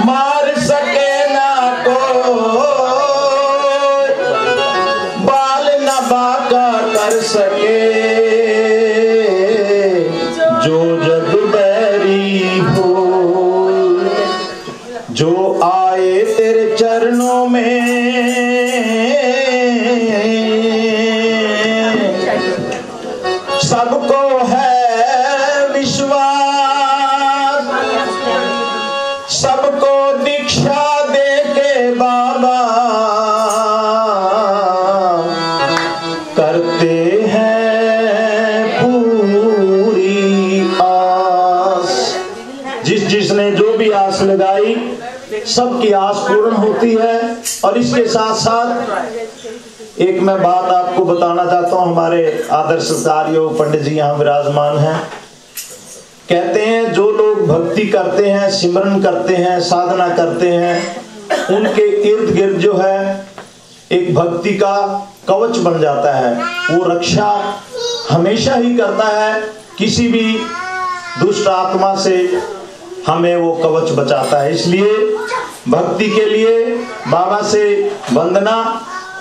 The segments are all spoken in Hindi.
मार सके ना कोई, बाल न बाका कर सके, जो जग बैरी हो। जो आए तेरे चरणों में सबको है विश्वास, सबको दीक्षा दे के बाबा करते हैं पूरी आस। जिसने जो भी आस लगाई सबकी आस पूर्ण होती है। और इसके साथ साथ एक मैं बात आपको बताना चाहता हूं। हमारे आदर्श योग पंडित जी यहाँ विराजमान हैं। कहते हैं जो लोग भक्ति करते हैं, सिमरन करते हैं, साधना करते हैं, उनके इर्द गिर्द जो है एक भक्ति का कवच बन जाता है। वो रक्षा हमेशा ही करता है, किसी भी दुष्ट आत्मा से हमें वो कवच बचाता है। इसलिए भक्ति के लिए बाबा से वंदना,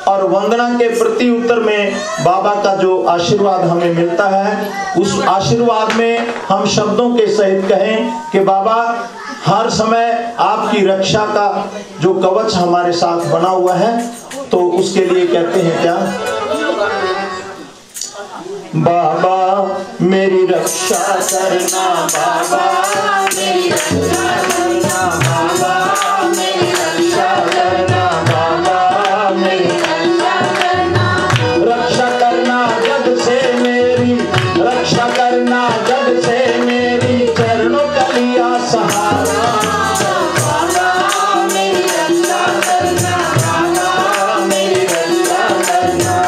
और वंदना के प्रति उत्तर में बाबा का जो आशीर्वाद हमें मिलता है, उस आशीर्वाद में हम शब्दों के सहित कहें कि बाबा हर समय आपकी रक्षा का जो कवच हमारे साथ बना हुआ है। तो उसके लिए कहते हैं क्या, बाबा मेरी रक्षा करना, बाबा मेरी रक्षा करना, बाबा मेरी रक्षा करना, बाबा मेरी रक्षा करना, रक्षा करना जग से मेरी, रक्षा करना जग से मेरी, चरणों का लिया सहारा, बाबा मेरी रक्षा करना, बाबा मेरी रक्षा करना।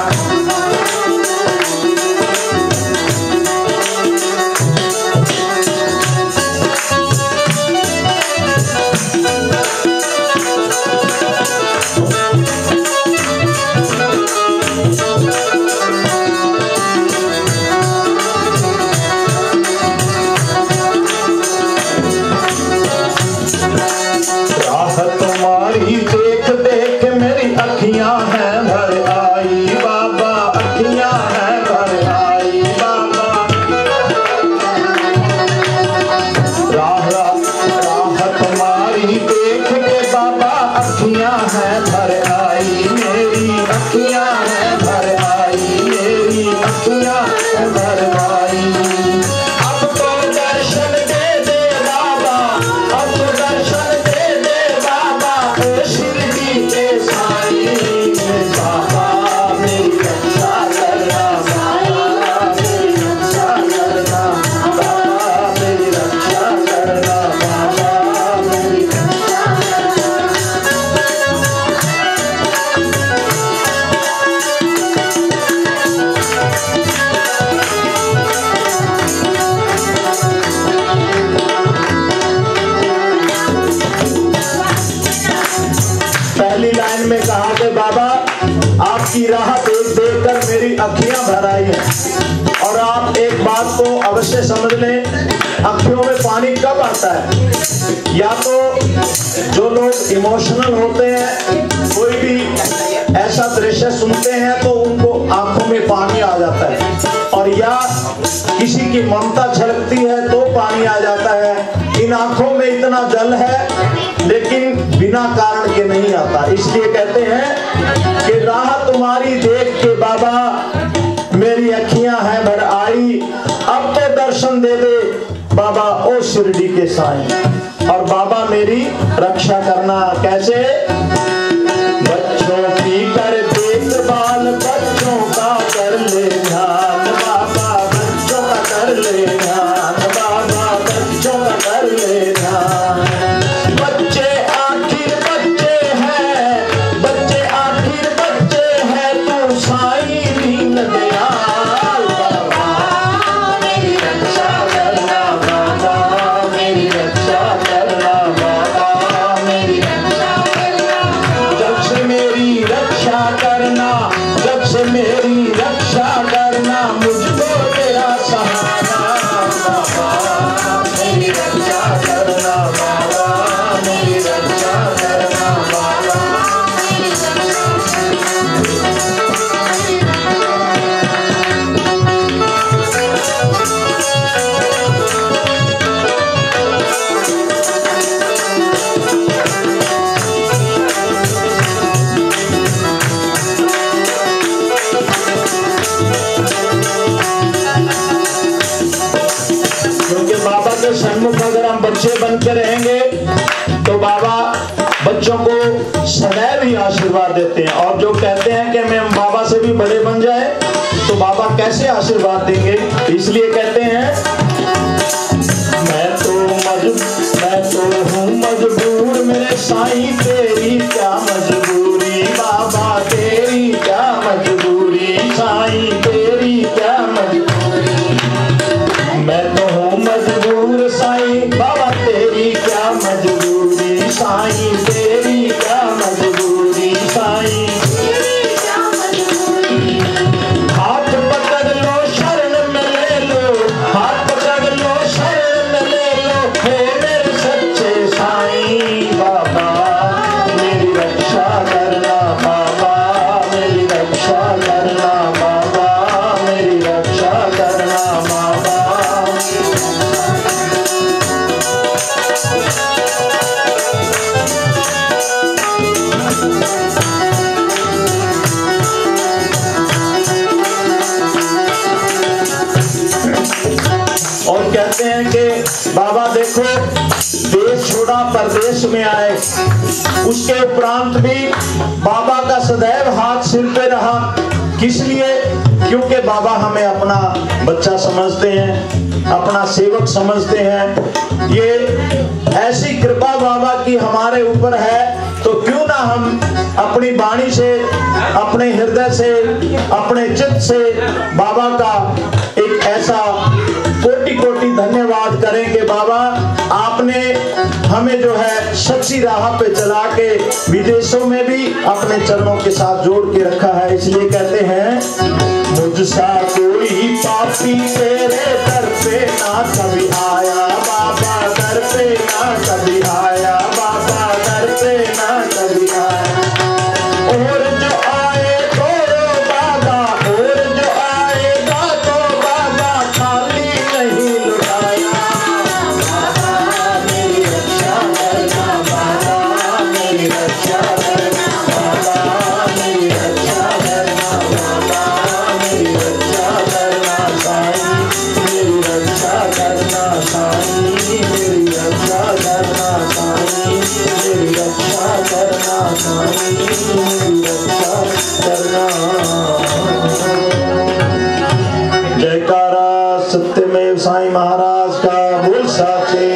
आपकी राह देख देख कर मेरी अखियां भर आई हैं। और आप एक बात को अवश्य समझ लें, अखियों में पानी कब आता है, या तो जो लोग इमोशनल होते हैं, कोई भी ऐसा दृश्य सुनते हैं तो उनको आंखों में पानी आ जाता है, और या किसी की ममता झलकती है तो पानी आ जाता है। इन आंखों में इतना जल है लेकिन बिना कारण के नहीं आता। इसलिए कहते हैं कि राह तुम्हारी देख के बाबा मेरी अखियां हैं भर आई, अब तो दर्शन दे दे बाबा ओ शिरडी के साईं। और बाबा मेरी रक्षा करना कैसे, बच्चों की कर देखभाल, बच्चों का कर ले ध्यान, बाबा बच्चों का कर ले ध्यान, बाबा बच्चों का कर ले ध्यान। बच्चे आखिर बच्चे हैं, बच्चे आखिर बच्चे हैं, तू साईं दीन दयाल, बाबा मेरी रक्षा करना, बाबा मेरी रक्षा करना, बाबा मेरी रक्षा करना। जब से मेरी रक्षा करना, जब से मेरी रक्षा करना, मुझको तेरा सहारा, बाबा मेरी रक्षा करना। बच्चे बन के रहेंगे तो बाबा बच्चों को सदैव ही आशीर्वाद देते हैं। और जो कहते हैं कि मैं बाबा से भी बड़े बन जाए तो बाबा कैसे आशीर्वाद देंगे, इसलिए कहते हैं मैं तो हूँ मजबूर मेरे साईं, तेरी क्या मजबूरी बाबा, तेरी क्या मजबूरी साईं, तेरी क्या मजबूरी। मैं तो हूँ मजबूर साईं बाबा, तेरी क्या मजबूरी साईं, तेरी क्या मजबूरी साईं। हाथ पकड़ लो शरण में ले लो, हाथ पकड़ लो शरण में ले लो, हे मेरे सच्चे साईं बाबा, मेरी रक्षा करना बाबा, मेरी रक्षा करना बाबा, मेरी रक्षा करना बाबा। और कहते हैं कि बाबा देखो देश छोड़ा परदेश में आए, उसके उपरांत भी बाबा का सदैव हाथ सिर पे रहा। किस लिए? क्योंकि बाबा हमें अपना बच्चा समझते हैं, अपना सेवक समझते हैं। ये ऐसी कृपा बाबा की हमारे ऊपर है तो क्यों ना हम अपनी वाणी से, अपने हृदय से, अपने चित्त से बाबा का एक ऐसा कोटि कोटि धन्यवाद करेंगे। बाबा आपने हमें जो है सच्ची राह पे चला के विदेशों में भी अपने चरणों के साथ जोड़ के रखा है। इसलिए कहते हैं मुझसा कोई पापी तेरे दर पे ना कभी आया बाबा, दर पे ना कभी आया बाबा, दर पे ना कभी आया। और जो आए तो बाबा, और जो आएगा तो बाबा खाली नहीं लुटाया। बाबा मेरी रक्षा करना बाबा, मेरी रक्षा करना बाबा, मेरी रक्षा करना बाबा, मेरी रक्षा करना साईं, मेरी रक्षा करना साईं, मेरी रक्षा करना साईं, मेरी रक्षा करना साईं, मेरी रक्षा करना। जयकारा सत्यमेव साईं महाराज का, बोल साचे